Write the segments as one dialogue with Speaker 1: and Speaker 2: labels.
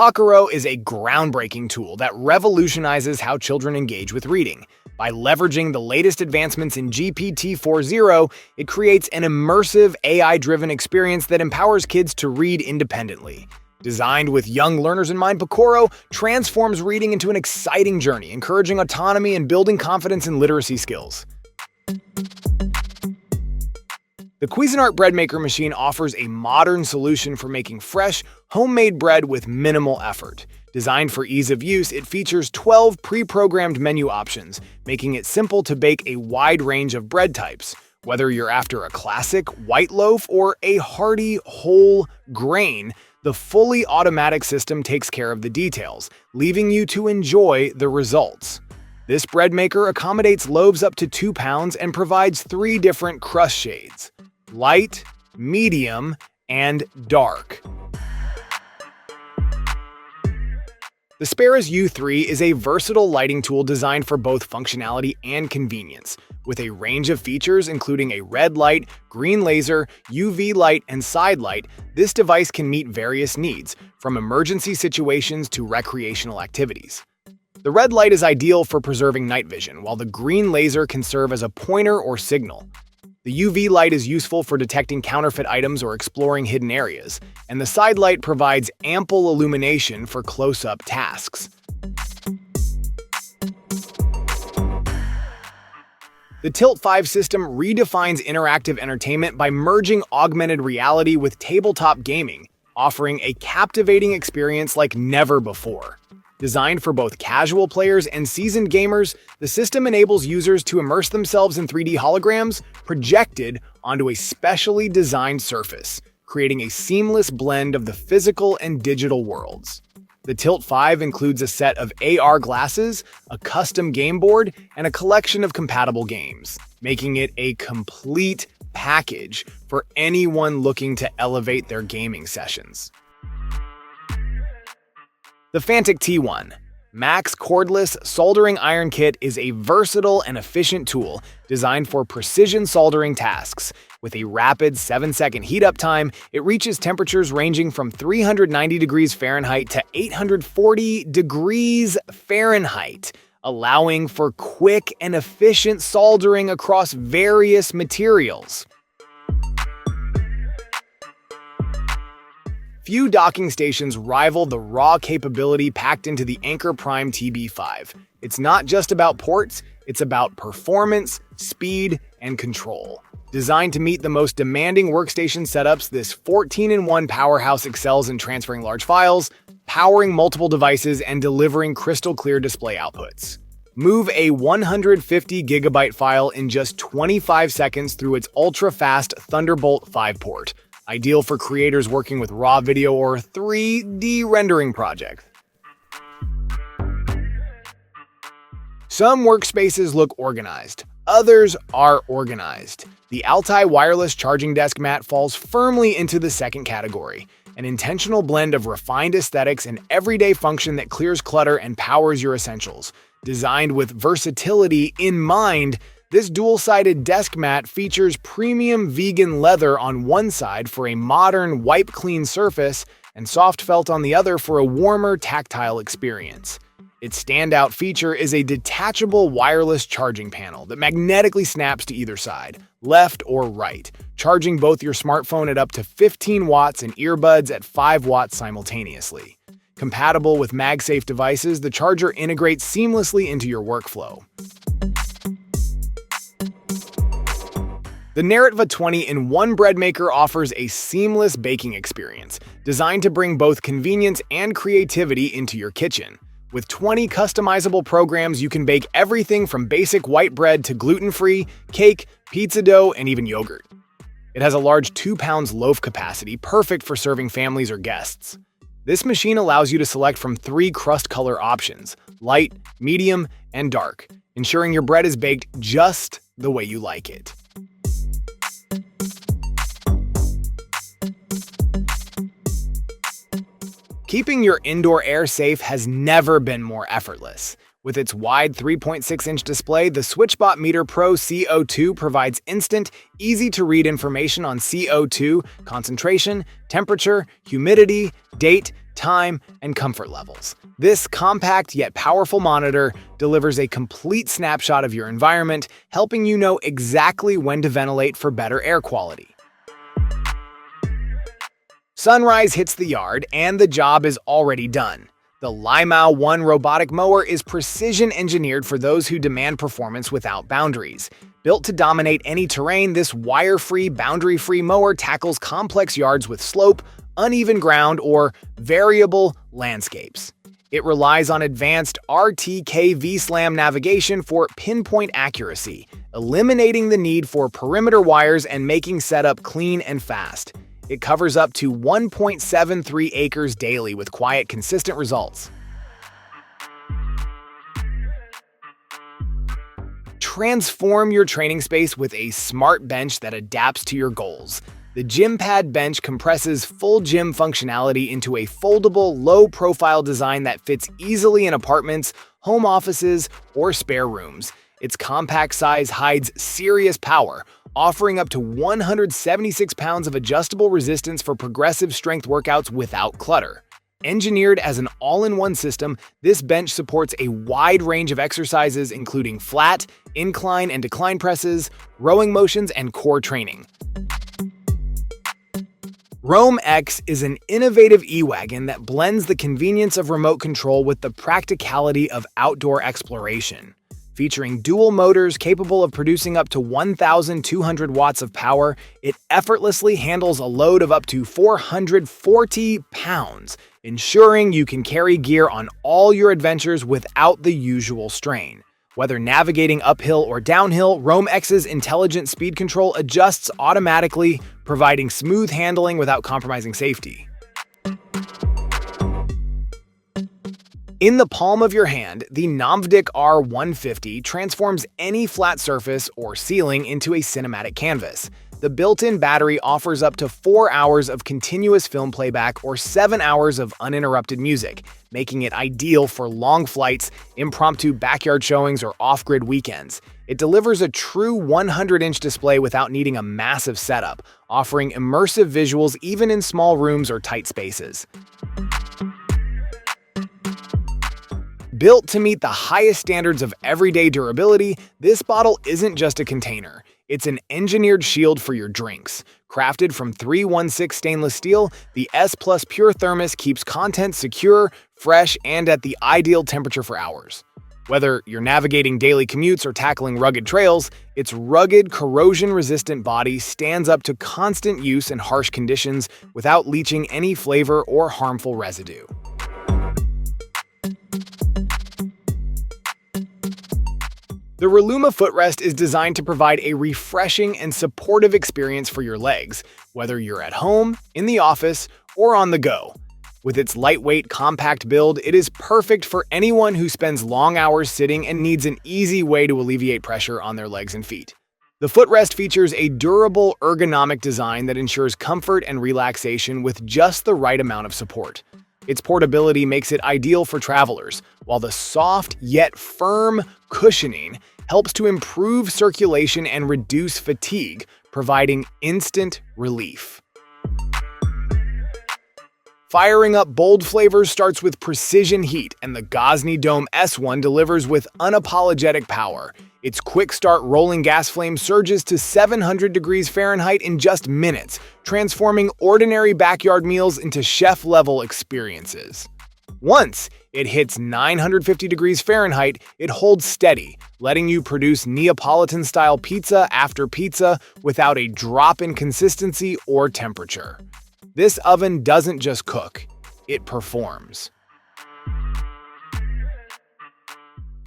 Speaker 1: Kokoro is a groundbreaking tool that revolutionizes how children engage with reading. By leveraging the latest advancements in GPT-4.0, it creates an immersive, AI-driven experience that empowers kids to read independently. Designed with young learners in mind, Kokoro transforms reading into an exciting journey, encouraging autonomy and building confidence in literacy skills. The Cuisinart bread maker machine offers a modern solution for making fresh, homemade bread with minimal effort. Designed for ease of use, it features 12 pre-programmed menu options, making it simple to bake a wide range of bread types. Whether you're after a classic white loaf or a hearty whole grain, the fully automatic system takes care of the details, leaving you to enjoy the results. This bread maker accommodates loaves up to 2 pounds and provides 3 different crust shades: light, medium, and dark. The Sparrows U3 is a versatile lighting tool designed for both functionality and convenience. With a range of features including a red light, green laser, UV light, and side light, this device can meet various needs, from emergency situations to recreational activities. The red light is ideal for preserving night vision, while the green laser can serve as a pointer or signal. The UV light is useful for detecting counterfeit items or exploring hidden areas, and the side light provides ample illumination for close-up tasks. The Tilt 5 system redefines interactive entertainment by merging augmented reality with tabletop gaming, offering a captivating experience like never before. Designed for both casual players and seasoned gamers, the system enables users to immerse themselves in 3D holograms projected onto a specially designed surface, creating a seamless blend of the physical and digital worlds. The Tilt 5 includes a set of AR glasses, a custom game board, and a collection of compatible games, making it a complete package for anyone looking to elevate their gaming sessions. The Fantic T1 Max Cordless Soldering Iron Kit is a versatile and efficient tool designed for precision soldering tasks. With a rapid 7-second heat-up time, it reaches temperatures ranging from 390 degrees Fahrenheit to 840 degrees Fahrenheit, allowing for quick and efficient soldering across various materials. Few docking stations rival the raw capability packed into the Anker Prime TB5. It's not just about ports, it's about performance, speed, and control. Designed to meet the most demanding workstation setups, this 14-in-1 powerhouse excels in transferring large files, powering multiple devices, and delivering crystal-clear display outputs. Move a 150-gigabyte file in just 25 seconds through its ultra-fast Thunderbolt 5 port. Ideal for creators working with raw video or 3D rendering projects. Some workspaces look organized, others are organized. The Altai wireless charging desk mat falls firmly into the second category, an intentional blend of refined aesthetics and everyday function that clears clutter and powers your essentials. Designed with versatility in mind, this dual-sided desk mat features premium vegan leather on one side for a modern wipe-clean surface and soft felt on the other for a warmer, tactile experience. Its standout feature is a detachable wireless charging panel that magnetically snaps to either side, left or right, charging both your smartphone at up to 15 watts and earbuds at 5 watts simultaneously. Compatible with MagSafe devices, the charger integrates seamlessly into your workflow. The Naritva 20-in-1 bread maker offers a seamless baking experience, designed to bring both convenience and creativity into your kitchen. With 20 customizable programs, you can bake everything from basic white bread to gluten-free, cake, pizza dough, and even yogurt. It has a large 2 pounds loaf capacity, perfect for serving families or guests. This machine allows you to select from 3 crust color options: light, medium, and dark, ensuring your bread is baked just the way you like it. Keeping your indoor air safe has never been more effortless. With its wide 3.6-inch display, the SwitchBot Meter Pro CO2 provides instant, easy-to-read information on CO2, concentration, temperature, humidity, date, time, and comfort levels. This compact yet powerful monitor delivers a complete snapshot of your environment, helping you know exactly when to ventilate for better air quality. Sunrise hits the yard, and the job is already done. The Limau 1 robotic mower is precision-engineered for those who demand performance without boundaries. Built to dominate any terrain, this wire-free, boundary-free mower tackles complex yards with slope, uneven ground, or variable landscapes. It relies on advanced RTK V-SLAM navigation for pinpoint accuracy, eliminating the need for perimeter wires and making setup clean and fast. It covers up to 1.73 acres daily with quiet, consistent results. Transform your training space with a smart bench that adapts to your goals. The GymPad bench compresses full gym functionality into a foldable, low-profile design that fits easily in apartments, home offices, or spare rooms. Its compact size hides serious power, offering up to 176 pounds of adjustable resistance for progressive strength workouts without clutter. Engineered as an all-in-one system, this bench supports a wide range of exercises including flat, incline and decline presses, rowing motions, and core training. Roam X is an innovative e-wagon that blends the convenience of remote control with the practicality of outdoor exploration. Featuring dual motors capable of producing up to 1,200 watts of power, it effortlessly handles a load of up to 440 pounds, ensuring you can carry gear on all your adventures without the usual strain. Whether navigating uphill or downhill, Roam X's intelligent speed control adjusts automatically, providing smooth handling without compromising safety. In the palm of your hand, the Namvdik R150 transforms any flat surface or ceiling into a cinematic canvas. The built-in battery offers up to 4 hours of continuous film playback or 7 hours of uninterrupted music, making it ideal for long flights, impromptu backyard showings, or off-grid weekends. It delivers a true 100-inch display without needing a massive setup, offering immersive visuals even in small rooms or tight spaces. Built to meet the highest standards of everyday durability, this bottle isn't just a container. It's an engineered shield for your drinks. Crafted from 316 stainless steel, the S+ Pure Thermos keeps content secure, fresh, and at the ideal temperature for hours. Whether you're navigating daily commutes or tackling rugged trails, its rugged, corrosion-resistant body stands up to constant use in harsh conditions without leaching any flavor or harmful residue. The Reluma footrest is designed to provide a refreshing and supportive experience for your legs, whether you're at home, in the office, or on the go. With its lightweight, compact build, it is perfect for anyone who spends long hours sitting and needs an easy way to alleviate pressure on their legs and feet. The footrest features a durable, ergonomic design that ensures comfort and relaxation with just the right amount of support. Its portability makes it ideal for travelers, while the soft yet firm cushioning helps to improve circulation and reduce fatigue, providing instant relief. Firing up bold flavors starts with precision heat, and the Ghazni Dome S1 delivers with unapologetic power. Its quick-start rolling gas flame surges to 700 degrees Fahrenheit in just minutes, transforming ordinary backyard meals into chef-level experiences. Once it hits 950 degrees Fahrenheit, it holds steady, letting you produce Neapolitan-style pizza after pizza without a drop in consistency or temperature. This oven doesn't just cook, it performs.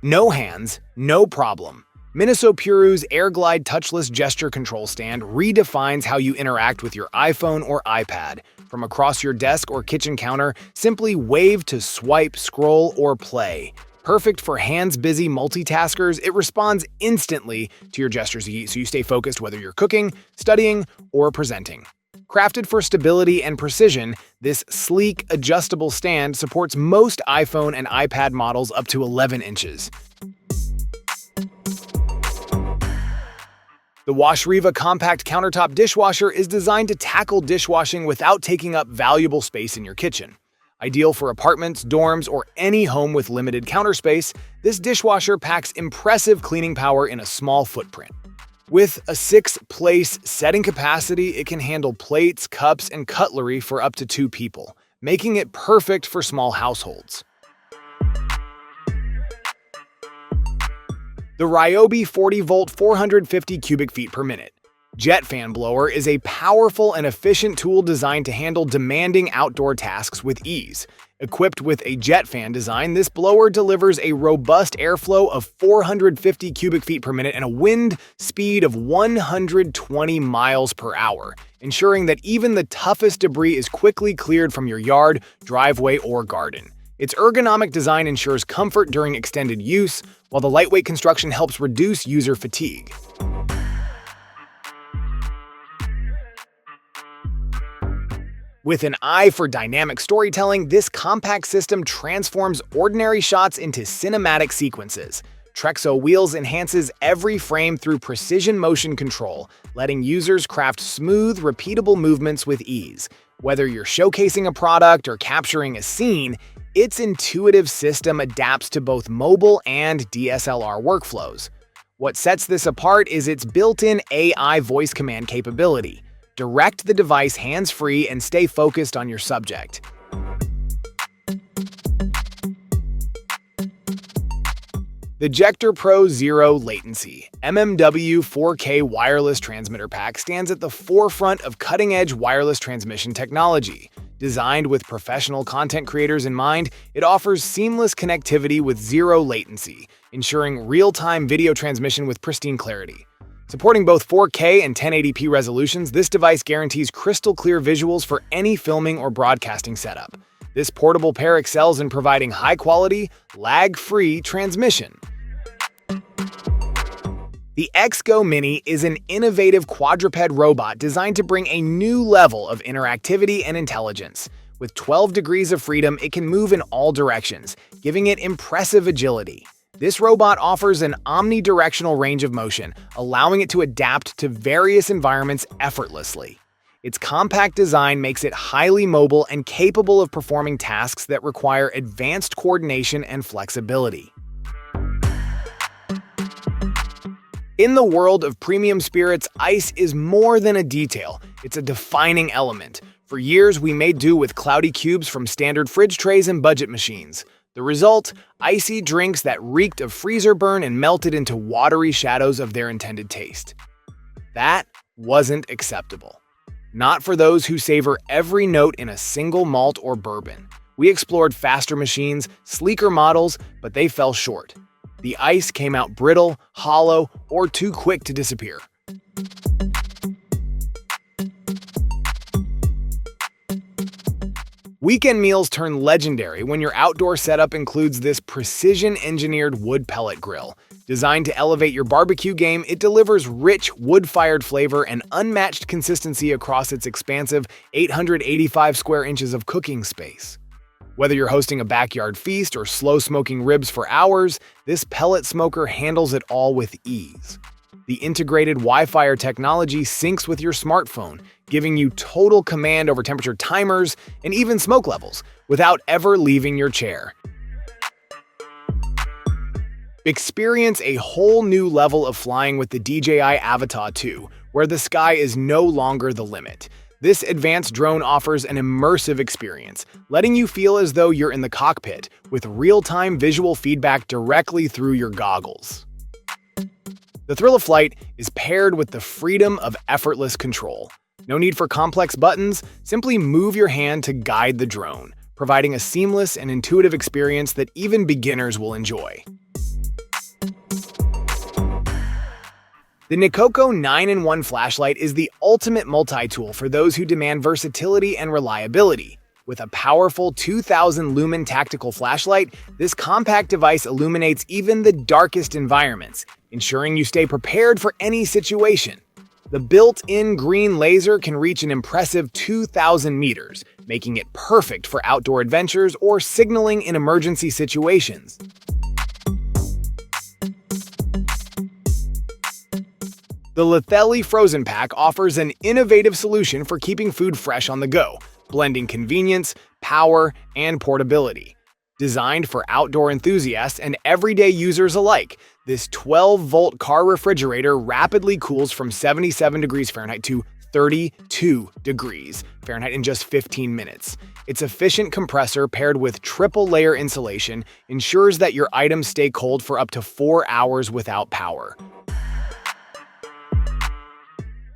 Speaker 1: No hands, no problem. Miniso Puru's AirGlide touchless gesture control stand redefines how you interact with your iPhone or iPad. From across your desk or kitchen counter, simply wave to swipe, scroll, or play. Perfect for hands-busy multitaskers, it responds instantly to your gestures so you stay focused whether you're cooking, studying, or presenting. Crafted for stability and precision, this sleek, adjustable stand supports most iPhone and iPad models up to 11 inches. The Washriva compact countertop dishwasher is designed to tackle dishwashing without taking up valuable space in your kitchen. Ideal for apartments, dorms, or any home with limited counter space, this dishwasher packs impressive cleaning power in a small footprint. With a 6-place setting capacity, it can handle plates, cups, and cutlery for up to 2 people, making it perfect for small households. The Ryobi 40-volt 450 cubic feet per minute jet fan blower is a powerful and efficient tool designed to handle demanding outdoor tasks with ease. Equipped with a jet fan design, this blower delivers a robust airflow of 450 cubic feet per minute and a wind speed of 120 miles per hour, ensuring that even the toughest debris is quickly cleared from your yard, driveway, or garden. Its ergonomic design ensures comfort during extended use, while the lightweight construction helps reduce user fatigue. With an eye for dynamic storytelling, this compact system transforms ordinary shots into cinematic sequences. Trexo Wheels enhances every frame through precision motion control, letting users craft smooth, repeatable movements with ease. Whether you're showcasing a product or capturing a scene, its intuitive system adapts to both mobile and DSLR workflows. What sets this apart is its built-in AI voice command capability. Direct the device hands-free and stay focused on your subject. The Jector Pro Zero Latency MMW 4K wireless transmitter pack stands at the forefront of cutting-edge wireless transmission technology. Designed with professional content creators in mind, it offers seamless connectivity with zero latency, ensuring real-time video transmission with pristine clarity. Supporting both 4K and 1080p resolutions, this device guarantees crystal-clear visuals for any filming or broadcasting setup. This portable pair excels in providing high-quality, lag-free transmission. The XGO Mini is an innovative quadruped robot designed to bring a new level of interactivity and intelligence. With 12 degrees of freedom, it can move in all directions, giving it impressive agility. This robot offers an omnidirectional range of motion, allowing it to adapt to various environments effortlessly. Its compact design makes it highly mobile and capable of performing tasks that require advanced coordination and flexibility. In the world of premium spirits, ice is more than a detail, it's a defining element. For years, we made do with cloudy cubes from standard fridge trays and budget machines. The result? Icy drinks that reeked of freezer burn and melted into watery shadows of their intended taste. That wasn't acceptable. Not for those who savor every note in a single malt or bourbon. We explored faster machines, sleeker models, but they fell short. The ice came out brittle, hollow, or too quick to disappear. Weekend meals turn legendary when your outdoor setup includes this precision-engineered wood pellet grill. Designed to elevate your barbecue game, it delivers rich, wood-fired flavor and unmatched consistency across its expansive 885 square inches of cooking space. Whether you're hosting a backyard feast or slow-smoking ribs for hours, this pellet smoker handles it all with ease. The integrated Wi-Fi technology syncs with your smartphone, giving you total command over temperature timers and even smoke levels without ever leaving your chair. Experience a whole new level of flying with the DJI amzn.to 2, where the sky is no longer the limit. This advanced drone offers an immersive experience, letting you feel as though you're in the cockpit, with real-time visual feedback directly through your goggles. The thrill of flight is paired with the freedom of effortless control. No need for complex buttons, simply move your hand to guide the drone, providing a seamless and intuitive experience that even beginners will enjoy. The Nikoko 9-in-1 flashlight is the ultimate multi-tool for those who demand versatility and reliability. With a powerful 2,000 lumen tactical flashlight, this compact device illuminates even the darkest environments, ensuring you stay prepared for any situation. The built-in green laser can reach an impressive 2,000 meters, making it perfect for outdoor adventures or signaling in emergency situations. The Lithelli Frozen Pack offers an innovative solution for keeping food fresh on the go. blending convenience, power, and portability. Designed for outdoor enthusiasts and everyday users alike, this 12-volt car refrigerator rapidly cools from 77 degrees Fahrenheit to 32 degrees Fahrenheit in just 15 minutes. Its efficient compressor paired with triple-layer insulation ensures that your items stay cold for up to 4 hours without power.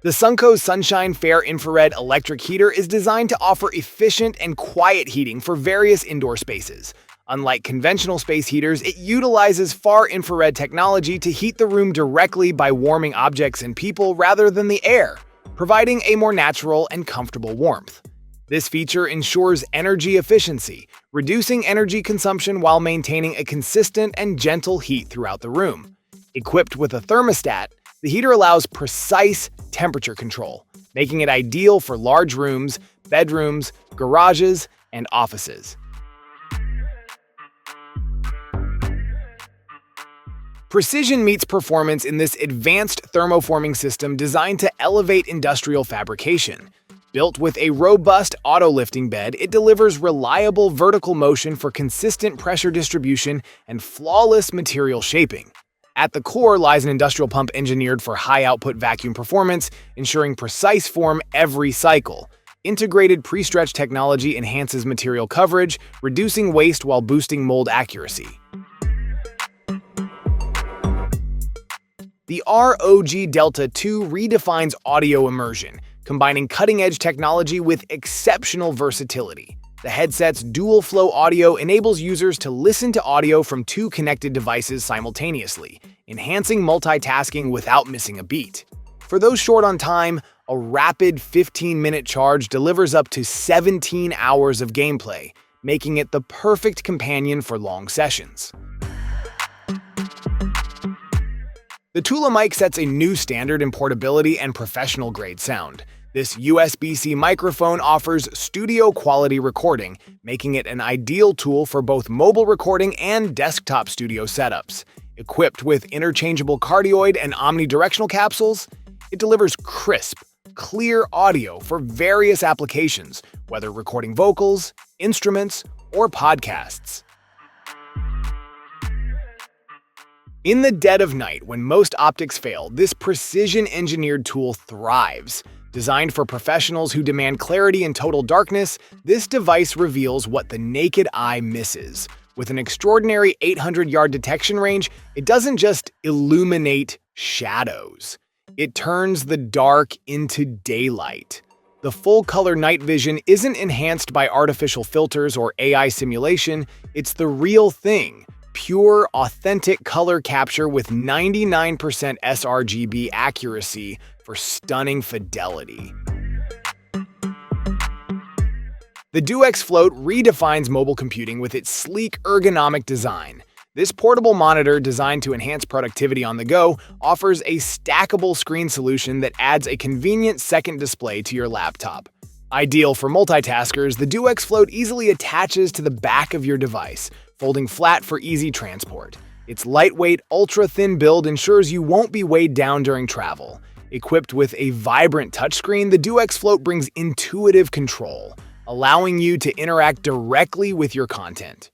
Speaker 1: The Sunco's Sunshine Fair Infrared Electric Heater is designed to offer efficient and quiet heating for various indoor spaces. Unlike conventional space heaters, it utilizes far-infrared technology to heat the room directly by warming objects and people rather than the air, providing a more natural and comfortable warmth. This feature ensures energy efficiency, reducing energy consumption while maintaining a consistent and gentle heat throughout the room. Equipped with a thermostat, the heater allows precise temperature control, making it ideal for large rooms, bedrooms, garages, and offices. Precision meets performance in this advanced thermoforming system designed to elevate industrial fabrication. Built with a robust auto-lifting bed, it delivers reliable vertical motion for consistent pressure distribution and flawless material shaping. At the core lies an industrial pump engineered for high-output vacuum performance, ensuring precise form every cycle. Integrated pre-stretch technology enhances material coverage, reducing waste while boosting mold accuracy. The amzn.to redefines audio immersion, combining cutting-edge technology with exceptional versatility. The headset's dual-flow audio enables users to listen to audio from two connected devices simultaneously, enhancing multitasking without missing a beat. For those short on time, a rapid 15-minute charge delivers up to 17 hours of gameplay, making it the perfect companion for long sessions. The Tula mic sets a new standard in portability and professional-grade sound. This USB-C microphone offers studio-quality recording, making it an ideal tool for both mobile recording and desktop studio setups. Equipped with interchangeable cardioid and omnidirectional capsules, it delivers crisp, clear audio for various applications, whether recording vocals, instruments, or podcasts. In the dead of night, when most optics fail, this precision-engineered tool thrives. Designed for professionals who demand clarity in total darkness, this device reveals what the naked eye misses. With an extraordinary 800-yard detection range, it doesn't just illuminate shadows. It turns the dark into daylight. The full-color night vision isn't enhanced by artificial filters or AI simulation, it's the real thing. Pure, authentic color capture with 99% sRGB accuracy for stunning fidelity. The DuX Float redefines mobile computing with its sleek, ergonomic design. This portable monitor, designed to enhance productivity on the go, offers a stackable screen solution that adds a convenient second display to your laptop. Ideal for multitaskers, the DuX Float easily attaches to the back of your device, folding flat for easy transport. Its lightweight, ultra-thin build ensures you won't be weighed down during travel. Equipped with a vibrant touchscreen, the DuX Float brings intuitive control, allowing you to interact directly with your content.